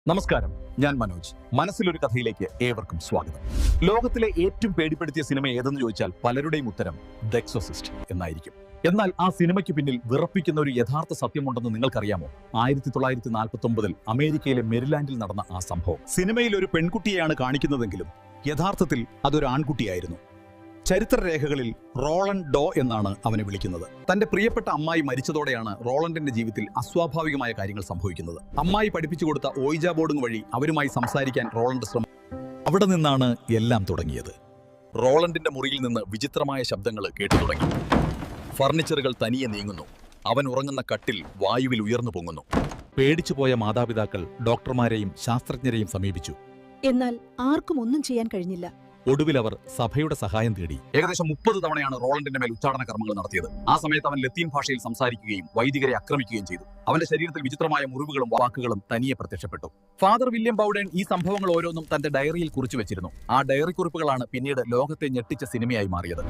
നമസ്കാരം, ഞാൻ മനോജ്. മനസ്സിലൊരു കഥയിലേക്ക് ഏവർക്കും സ്വാഗതം. ലോകത്തിലെ ഏറ്റവും പേടിപ്പെടുത്തിയ സിനിമ ഏതെന്ന് ചോദിച്ചാൽ പലരുടെയും ഉത്തരം ദ എക്സോസിസ്റ്റ് എന്നായിരിക്കും. എന്നാൽ ആ സിനിമയ്ക്ക് പിന്നിൽ വിറപ്പിക്കുന്ന ഒരു യഥാർത്ഥ സത്യമുണ്ടെന്ന് നിങ്ങൾക്കറിയാമോ? 1949 അമേരിക്കയിലെ മെരിലാൻഡിൽ നടന്ന ആ സംഭവം. സിനിമയിൽ ഒരു പെൺകുട്ടിയെയാണ് കാണിക്കുന്നതെങ്കിലും യഥാർത്ഥത്തിൽ അതൊരു ആൺകുട്ടിയായിരുന്നു. ചരിത്രരേഖകളിൽ റോളണ്ട് ഡോ എന്നാണ് അവനെ വിളിക്കുന്നത്. തന്റെ പ്രിയപ്പെട്ട അമ്മായി മരിച്ചതോടെയാണ് റോളണ്ടിന്റെ ജീവിതത്തിൽ അസ്വാഭാവികമായ കാര്യങ്ങൾ സംഭവിക്കുന്നത്. അമ്മായി പഠിപ്പിച്ചു കൊടുത്ത ഓയിജ ബോർഡിംഗ് വഴി അവരുമായി സംസാരിക്കാൻ റോളണ്ട് ശ്രമം. അവിടെ നിന്നാണ് എല്ലാം തുടങ്ങിയത്. റോളണ്ടിന്റെ മുറിയിൽ നിന്ന് വിചിത്രമായ ശബ്ദങ്ങൾ കേട്ടു തുടങ്ങി. ഫർണിച്ചറുകൾ തനിയെ നീങ്ങുന്നു. അവൻ ഉറങ്ങുന്ന കട്ടിൽ വായുവിൽ ഉയർന്നു പൊങ്ങുന്നു. പേടിച്ചുപോയ മാതാപിതാക്കൾ ഡോക്ടർമാരെയും ശാസ്ത്രജ്ഞരെയും സമീപിച്ചു. എന്നാൽ ആർക്കും ഒന്നും ചെയ്യാൻ കഴിഞ്ഞില്ല. ഒടുവിൽ അവർ സഭയുടെ സഹായം തേടി. ഏകദേശം 30 തവണയാണ് റോളണ്ടിന്റെ മേൽ ഉച്ചാടന കർമ്മങ്ങൾ നടത്തിയത്. ആ സമയത്ത് അവൻ ലത്തീൻ ഭാഷയിൽ സംസാരിക്കുകയും വൈദികരെ ആക്രമിക്കുകയും ചെയ്തു. അവന്റെ ശരീരത്തിൽ വിചിത്രമായ മുറിവുകളും വാക്കുകളും തനിയെ പ്രത്യക്ഷപ്പെട്ടു. ഫാദർ വില്യം ബൗഡൻ ഈ സംഭവങ്ങൾ ഓരോന്നും തന്റെ ഡയറിയിൽ കുറിച്ചു വെച്ചിരുന്നു. ആ ഡയറി കുറിപ്പുകളാണ് പിന്നീട് ലോകത്തെ ഞെട്ടിച്ച സിനിമയായി മാറിയത്.